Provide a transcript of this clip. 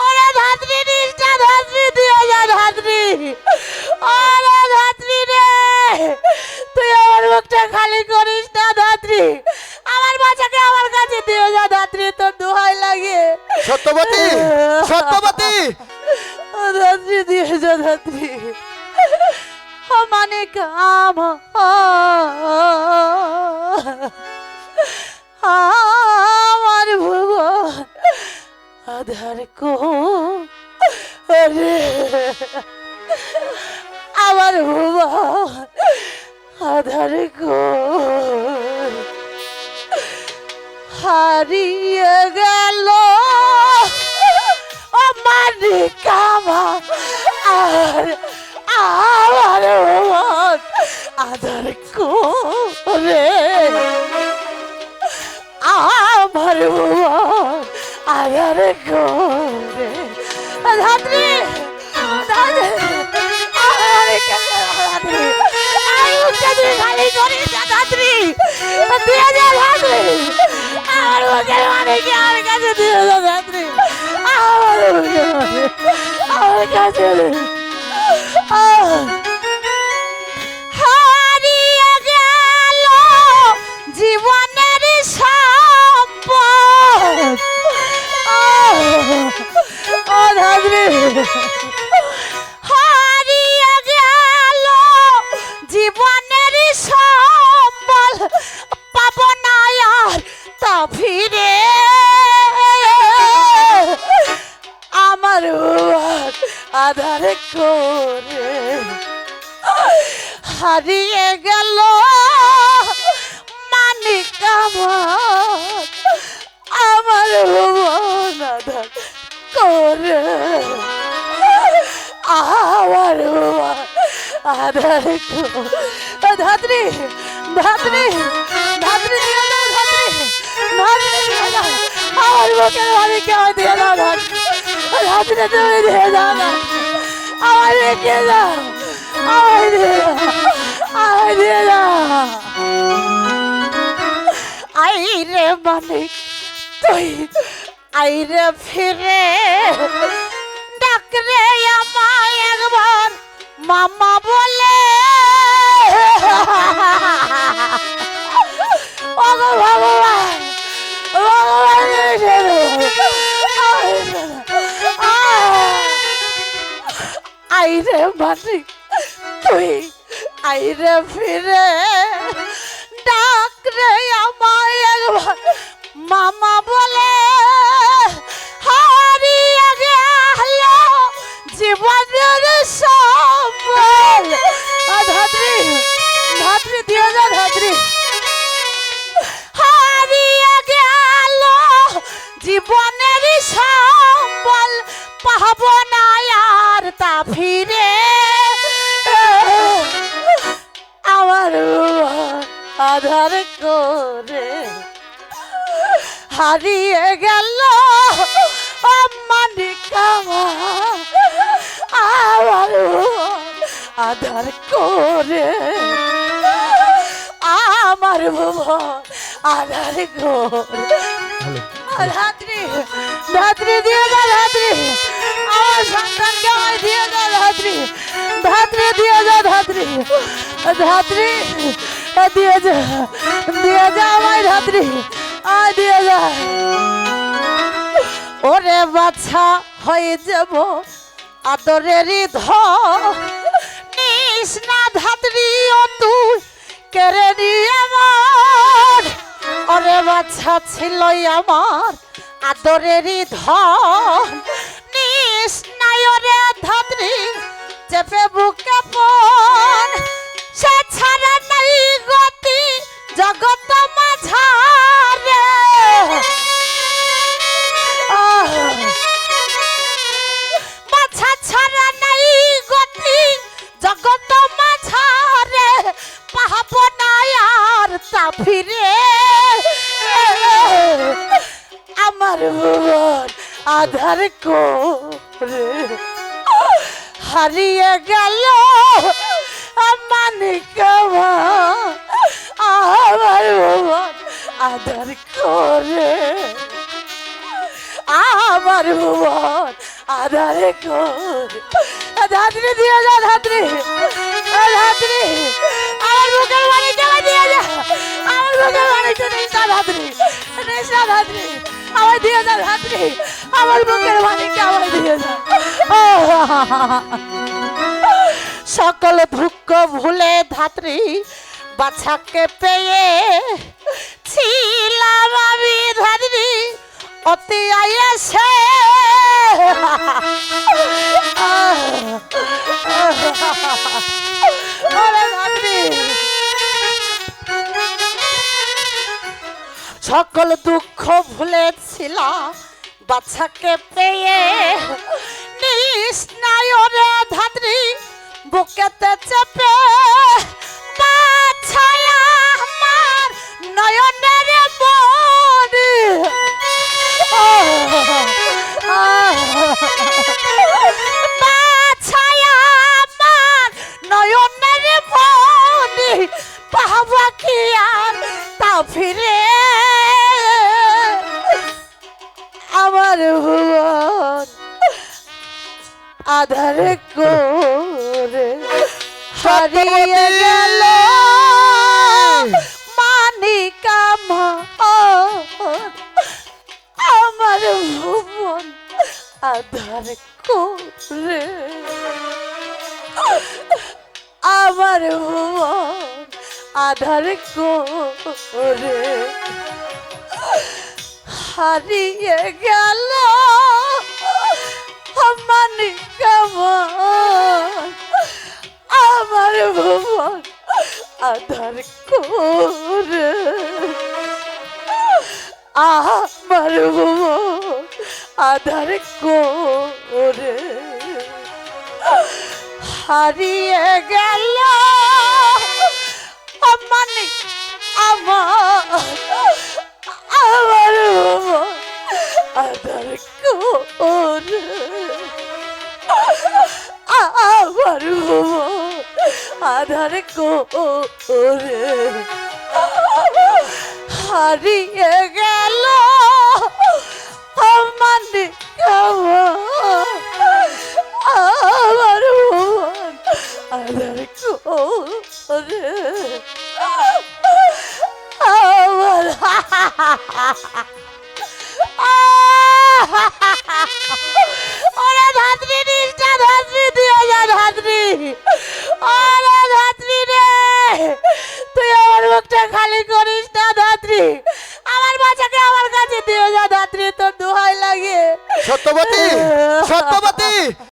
ওরে ধাত্রী নিষ্ঠা ধাত্রী দিও যা ধাত্রী। ওরে ধাত্রী রে তুই আমার মুখটা খালি করিস না ধাত্রী। আমার বাচ্চাকে আমার কাছে দিও যা ধাত্রী, তোর দোহাই লাগে। সত্যবতী, সত্যবতী, ধাত্রী দিও যা ধাত্রী। মানে কাম আমার ভুবন আধার কো রে, আমার ভুবন আধার কো হারিয়ে গেল ও মানিক আমার আমার ভুবন আধার কো রে, আমার ভুবন আধার কো রে। ধাত্রী খালি করিস না ধাত্রী, দিয়ে যা ধাত্রী। আমার মুখের মানে কি আমার কাছে দিয়ে যা ধাত্রী। আমার মুখের মানে আমার কাছে হারিয়ে গেল জীবনের সম্পদ। ও ধাত্রী হারিয়ে গেল জীবনের সম্বল, পাব না আর তা ফিরে। আমার আধার করে হারিয়ে গেল মানিক আমার, আমার ভুবন আধার করে, আমার ভুবন আধার করে। ধাত্রী ধাত্রী ধাত্রী দিয়ে দাও ধাত্রী, ধাত্রী দিয়ে দাও আমার বুকের মালিককে আমার দিয়ে দাও ধাত্রী, ধাত্রী তুমি দিয়ে দাও না আমার রেখে দাও, আমার দিয়ে দাও, আমার দিয়ে দাও। আইরে মানিক তুই আইরে ফিরে, ডাকরে আমায় একবার মামা বলে। ও গো ভগবান, ভগবান আইরে মানিক তুই আইরে ফিরে, ডাকরে আমায় একবার মামা বলে। হারিয়ে গেল জীবনের সম্বল। ধাত্রী ধাত্রী দিয়ে যা ধাত্রী, হারিয়ে গেল জীবনের সম্বল, পাব না আর তা ফিরে। আমার আধার করে হারিয়ে গেল মানিক আমার আধার করে, আমার ভুবন আধার করে। ধাত্রী ধাত্রী দিয়ে যা ধাত্রী, আমার সন্তানকে আমায় দিয়ে যা ধাত্রী, ধাত্রী দিয়ে যা ধাত্রী, ধাত্রী দিয়ে যা আমায় ধাত্রী, আয় দিয়ে যা। ওরে বাছা হয়ে যাব আদরেরই ধর, নিস না ধাত্রী ও তুই কেড়ে নিয়ে আমার। ওরে বাছা ছিল আমার আদরেরই ধন, নিস নাই ওরে ধাত্রী চেপে বুকে পন। সে ছাড়া নাই গতি জগৎ মাঝারে, বাছা ছাড়া নাই গতি জগৎ মাঝারে, পাব না আর তা ফিরে। আমার ভুবন আধার করে হারিয়ে গেল মানিক আমার ভুবন আধার করে আমার ভুবন আধার করে ধাত্রী দিয়ে যা ধাত্রী ধাত্রী আমার বুকের বাড়িতে দিয়ে যা আমার বুকের বাড়িতে নিশা ধাত্রী নিশা ধাত্রী আমার দিয়ে যা ধাত্রী আমার বুকের বাড়িকে আমার দিয়ে যা সকল দুঃখ ভুলে ধাত্রী বাছাকে পেয়ে ছিলাম আমি ধাত্রী অতি আয়েছে সকল দুঃখ ভুলেছিলাম বাচ্চাকে পেয়ে নিষ্ণায়রে ধাত্রী বুকেতে চেপে বাছায় আমার নয়নের মনে বাছায় আমার নয়নের মনে পাবা কি আর তা ফিরে আমার ভুবন আধার করে হারিয়ে গেল মানিকা আমার ভুবন আধার করে আমার ভুবন আধার করে হারিয়ে গেল মানিকা আমার ভুবন আধার করে আমার ভুবন আধার করে হারিয়ে গেল মানিক আমার আমার ভুবন আধার করে আমার ভুবন আধার করে হারিয়ে গেল মানিক আমার ভুবন আধার করে আমার ওরে ধাত্রী নিষ্ঠা ধাত্রী দিয়ে যা ধাত্রী ওরে ধাত্রী রে তুই আমার মুখটা খালি করিস না ধাত্রী আমার বাচ্চাকে আমার কাছে দিয়ে যা ধাত্রী তোর দোহাই লাগে সত্যবতী সত্যবতী